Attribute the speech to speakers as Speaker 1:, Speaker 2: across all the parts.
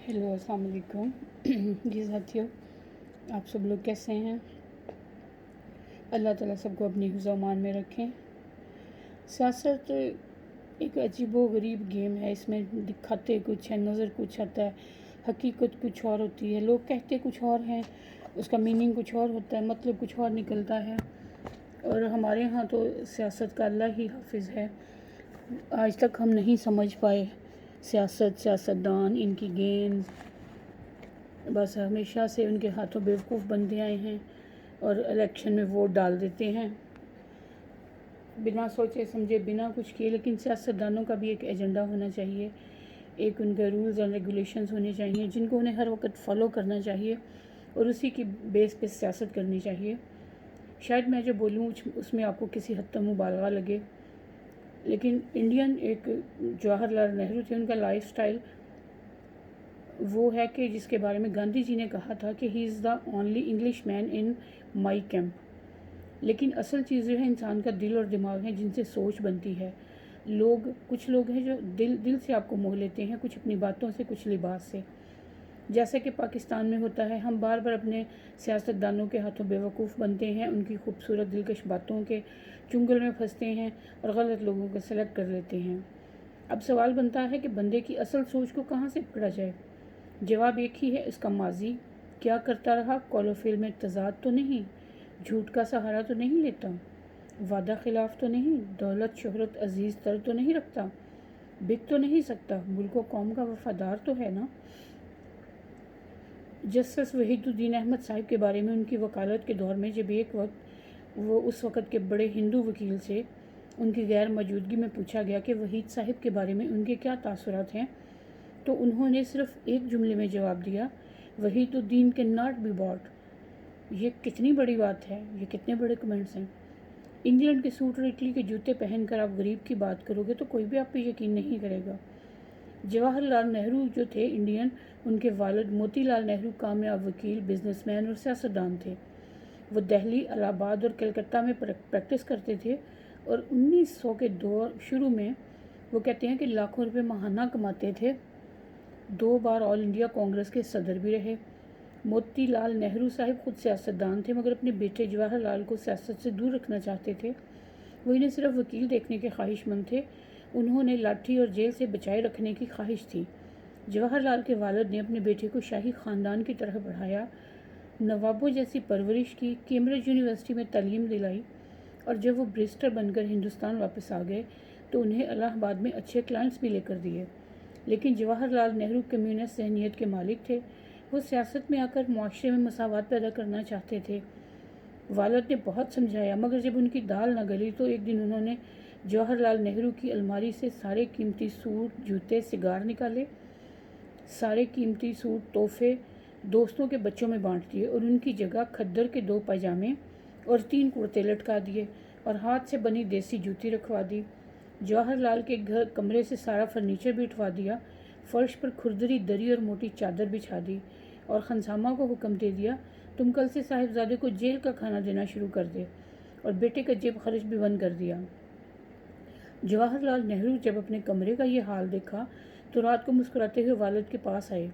Speaker 1: Hello अस्सलाम वालेकुम। जी साथियों, आप सब लोग कैसे हैं? अल्लाह ताला सबको अपनी हिफ़्ज़-ओ-अमान में रखें। सियासत एक अजीबो-गरीब गेम है। इसमें दिखाते कुछ है, नज़र कुछ आता है, हकीकत कुछ और होती है। लोग कहते कुछ और हैं, उसका मीनिंग कुछ और होता है, मतलब कुछ और निकलता है। और हमारे यहाँ तो सियासत का अल्लाह ही हाफ़िज़ है। आज तक हम नहीं समझ पाए सियासतदान, इनकी गेंद, बस हमेशा से उनके हाथों बेवकूफ़ बनते आए हैं और इलेक्शन में वोट डाल देते हैं बिना सोचे समझे, बिना कुछ किए। लेकिन सियासतदानों का भी एक एजेंडा होना चाहिए, एक उनके रूल्स एंड रेगुलेशंस होने चाहिए जिनको उन्हें हर वक्त फ़ॉलो करना चाहिए और उसी की बेस पे सियासत करनी चाहिए। शायद मैं जो बोलूँ उसमें आपको किसी हद तक मुबालगा लगे, लेकिन इंडियन एक जवाहरलाल नेहरू थे, उनका लाइफस्टाइल वो है कि जिसके बारे में गांधी जी ने कहा था कि he is the only English man in my camp. लेकिन असल चीज़ जो है इंसान का दिल और दिमाग है, जिनसे सोच बनती है। कुछ लोग हैं जो दिल से आपको मोह लेते हैं, कुछ अपनी बातों से, कुछ लिबास से। जैसे कि पाकिस्तान में होता है, हम बार बार अपने सियासतदानों के हाथों बेवकूफ़ बनते हैं, उनकी खूबसूरत दिलकश बातों के चुंगल में फंसते हैं और गलत लोगों को सेलेक्ट कर लेते हैं। अब सवाल बनता है कि बंदे की असल सोच को कहाँ से पकड़ा जाए। जवाब एक ही है, इसका माजी क्या करता रहा। कॉलोफिल में तजाद तो नहीं, झूठ का सहारा तो नहीं लेता, वादा खिलाफ तो नहीं, दौलत शोहरत अजीज़ तर तो नहीं रखता, बिक तो नहीं सकता, मुल्क व कौम का वफादार तो है ना। जस्टिस वहीदुद्दीन अहमद साहब के बारे में उनकी वकालत के दौर में जब एक वक्त वो उस वक़्त के बड़े हिंदू वकील से उनकी गैर मौजूदगी में पूछा गया कि वहीद साहब के बारे में उनके क्या तासुरात हैं, तो उन्होंने सिर्फ एक जुमले में जवाब दिया, Wahiduddin can not be bought. ये कितनी बड़ी बात है, ये कितने बड़े कमेंट्स हैं। इंग्लैंड के सूट और इटली के जूते पहनकर आप गरीब की बात करोगे तो कोई भी आप पे यकीन नहीं करेगा। जवाहरलाल नेहरू जो थे इंडियन, उनके वालिद मोतीलाल नेहरू कामयाब वकील, बिजनेसमैन और सियासतदान थे। वो दिल्ली, इलाहाबाद और कलकत्ता में प्रैक्टिस करते थे और 1900 के दौर शुरू में वो कहते हैं कि लाखों रुपए माहाना कमाते थे। 2 बार ऑल इंडिया कांग्रेस के सदर भी रहे। मोतीलाल नेहरू साहब खुद सियासतदान थे, मगर अपने बेटे जवाहरलाल को सियासत से दूर रखना चाहते थे। वो इन्हें सिर्फ वकील देखने के ख्वाहिशमंद थे, उन्होंने लाठी और जेल से बचाए रखने की ख्वाहिश थी। जवाहरलाल के वालिद ने अपने बेटे को शाही ख़ानदान की तरह बढ़ाया, नवाबों जैसी परवरिश की, कैम्ब्रिज यूनिवर्सिटी में तालीम दिलाई, और जब वो बैरिस्टर बनकर हिंदुस्तान वापस आ गए तो उन्हें इलाहाबाद में अच्छे क्लाइंट्स भी लेकर दिए। लेकिन जवाहरलाल नेहरू कम्युनिस्ट जहनीत के मालिक थे। वो सियासत में आकर मुआशरे में मसावत पैदा करना चाहते थे। वालिद ने बहुत समझाया, मगर जब उनकी दाल न गली तो एक दिन उन्होंने जवाहरलाल नेहरू की अलमारी से सारे कीमती सूट, जूते, सिगार निकाले, सारे कीमती सूट, तोहफे दोस्तों के बच्चों में बांट दिए और उनकी जगह खद्दर के 2 पायजामे और 3 कुर्ते लटका दिए और हाथ से बनी देसी जूती रखवा दी। जवाहरलाल के घर कमरे से सारा फर्नीचर भी उठवा दिया, फर्श पर खुरदरी दरी और मोटी चादर बिछा दी और खनसामा को हुक्म दे दिया, तुम कल से साहिबजादे को जेल का खाना देना शुरू कर दे, और बेटे का जेब खर्च भी बंद कर दिया। जवाहरलाल नेहरू जब अपने कमरे का ये हाल देखा तो रात को मुस्कुराते हुए वालिद के पास आए।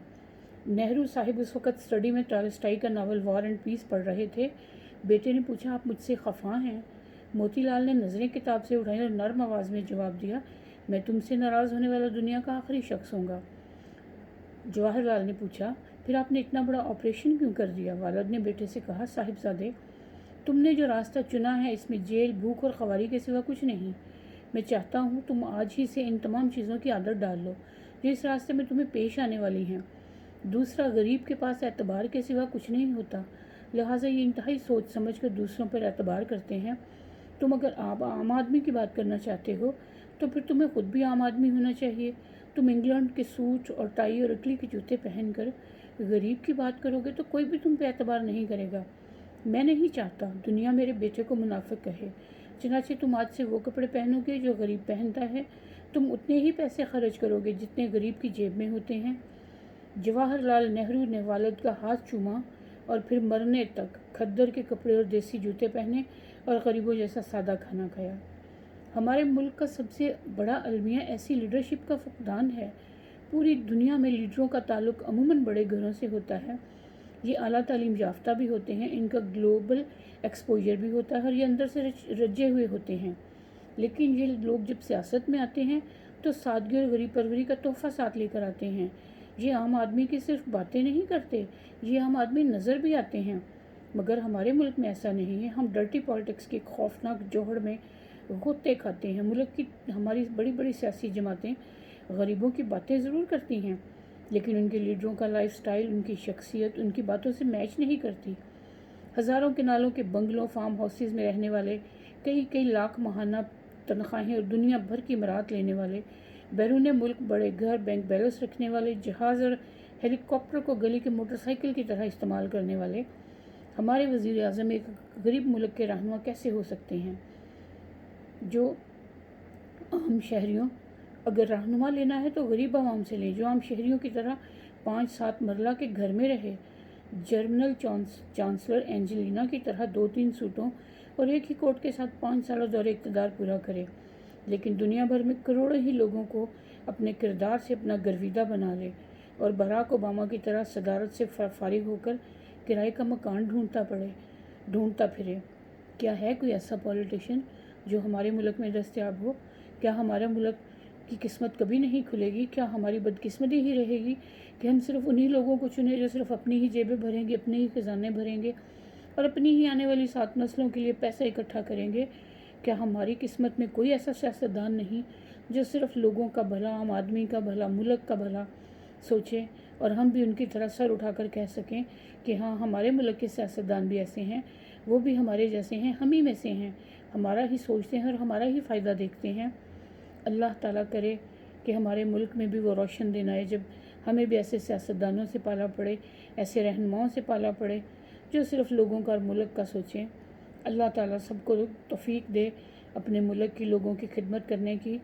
Speaker 1: नेहरू साहिब उस वक़्त स्टडी में टॉलस्टॉय का नावल वॉर एंड पीस पढ़ रहे थे। बेटे ने पूछा, आप मुझसे खफा हैं? मोतीलाल ने नज़रें किताब से उठाई और नर्म आवाज़ में जवाब दिया, मैं तुमसे नाराज़ होने वाला दुनिया का आखिरी शख्स होऊंगा। जवाहरलाल ने पूछा, फिर आपने इतना बड़ा ऑपरेशन क्यों कर दिया? वालिद ने बेटे से कहा, साहिबजादे, तुमने जो रास्ता चुना है इसमें जेल, भूख और ख़वारी के सिवा कुछ नहीं। मैं चाहता हूँ तुम आज ही से इन तमाम चीज़ों की आदत डाल लो जो इस रास्ते में तुम्हें पेश आने वाली हैं। दूसरा, गरीब के पास एतबार के सिवा कुछ नहीं होता, लिहाजा ये इंतहाई सोच समझ कर दूसरों पर एतबार करते हैं। तुम अगर आप आम आदमी की बात करना चाहते हो तो फिर तुम्हें खुद भी आम आदमी होना चाहिए। तुम इंग्लैंड के सूट और टाई और इटली के जूते पहनकर गरीब की बात करोगे तो कोई भी तुम पे एतबार नहीं करेगा। मैं नहीं चाहता दुनिया मेरे बेटे को मुनाफिक कहे, चनाचे तुम आज से वो कपड़े पहनोगे जो गरीब पहनता है, तुम उतने ही पैसे खर्च करोगे जितने गरीब की जेब में होते हैं। जवाहरलाल नेहरू ने वालिद का हाथ चूमा और फिर मरने तक खद्दर के कपड़े और देसी जूते पहने और गरीबों जैसा सादा खाना खाया। हमारे मुल्क का सबसे बड़ा अलमिया ऐसी लीडरशिप का फुकदान है پوری دنیا میں لیڈروں کا تعلق عموماً بڑے گھروں سے ہوتا ہے۔ یہ اعلیٰ تعلیم یافتہ بھی ہوتے ہیں، ان کا گلوبل ایکسپوجر بھی ہوتا ہے اور یہ اندر سے رجے ہوئے ہوتے ہیں۔ لیکن یہ لوگ جب سیاست میں آتے ہیں تو سادگی اور غریب پروری کا تحفہ ساتھ لے کر آتے ہیں۔ یہ عام آدمی کی صرف باتیں نہیں کرتے، یہ عام آدمی نظر بھی آتے ہیں۔ مگر ہمارے ملک میں ایسا نہیں ہے۔ ہم ڈرٹی پالیٹکس کے خوفناک جوہر میں غوطے کھاتے ہیں۔ ملک کی ہماری بڑی بڑی سیاسی جماعتیں غریبوں کی باتیں ضرور کرتی ہیں، لیکن ان کے لیڈروں کا لائف سٹائل، ان کی شخصیت ان کی باتوں سے میچ نہیں کرتی۔ ہزاروں کنالوں کے بنگلوں، فارم ہاؤسز میں رہنے والے، کئی لاکھ ماہانہ تنخواہیں اور دنیا بھر کی امارات لینے والے، بیرون ملک بڑے گھر، بینک بیلنس رکھنے والے، جہاز اور ہیلی کاپٹر کو گلی کے موٹر سائیکل کی طرح استعمال کرنے والے ہمارے وزیر اعظم ایک غریب ملک کے رہنما کیسے ہو سکتے ہیں؟ جو عام شہریوں اگر رہنما لینا ہے تو غریب عوام سے لیں، جو عام شہریوں کی طرح 5-7 مرلہ کے گھر میں رہے، جرمنل چانسلر اینجلینا کی طرح 2-3 سوٹوں اور ایک ہی کوٹ کے ساتھ 5 سالہ دور اقتدار پورا کرے، لیکن دنیا بھر میں کروڑوں ہی لوگوں کو اپنے کردار سے اپنا گرویدہ بنا لے اور باراک اوباما کی طرح صدارت سے فارغ ہو کر کرائے کا مکان ڈھونڈتا پھرے۔ کیا ہے کوئی ایسا پولیٹیشین جو ہمارے ملک میں دستیاب ہو؟ کیا ہمارے ملک کی قسمت کبھی نہیں کھلے گی؟ کیا ہماری بدقسمتی ہی رہے گی کہ ہم صرف انہی لوگوں کو چنیں جو صرف اپنی ہی جیبیں بھریں گے، اپنے ہی خزانے بھریں گے اور اپنی ہی آنے والی 7 نسلوں کے لیے پیسہ اکٹھا کریں گے؟ کیا ہماری قسمت میں کوئی ایسا سیاستدان نہیں جو صرف لوگوں کا بھلا، عام آدمی کا بھلا، ملک کا بھلا سوچے اور ہم بھی ان کی طرح سر اٹھا کر کہہ سکیں کہ ہاں ہمارے ملک کے سیاستدان بھی ایسے ہیں، وہ بھی ہمارے جیسے ہیں، ہم ہی میں سے ہیں، ہمارا ہی سوچتے ہیں اور ہمارا ہی فائدہ دیکھتے ہیں۔ اللہ تعالیٰ کرے کہ ہمارے ملک میں بھی وہ روشن دن آئے جب ہمیں بھی ایسے سیاستدانوں سے پالا پڑے، ایسے رہنماؤں سے پالا پڑے جو صرف لوگوں کا اور ملک کا سوچیں۔ اللہ تعالیٰ سب کو توفیق دے اپنے ملک کی لوگوں کی خدمت کرنے کی۔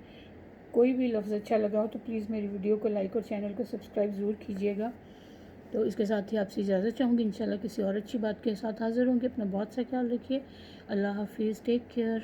Speaker 1: کوئی بھی لفظ اچھا لگا ہو تو پلیز میری ویڈیو کو لائک اور چینل کو سبسکرائب ضرور کیجیے گا۔ تو اس کے ساتھ ہی آپ سے اجازت چاہوں گی، انشاءاللہ کسی اور اچھی بات کے ساتھ حاضر ہوں گے۔ اپنا بہت سا خیال رکھیے۔ اللہ حافظ، ٹیک کیئر۔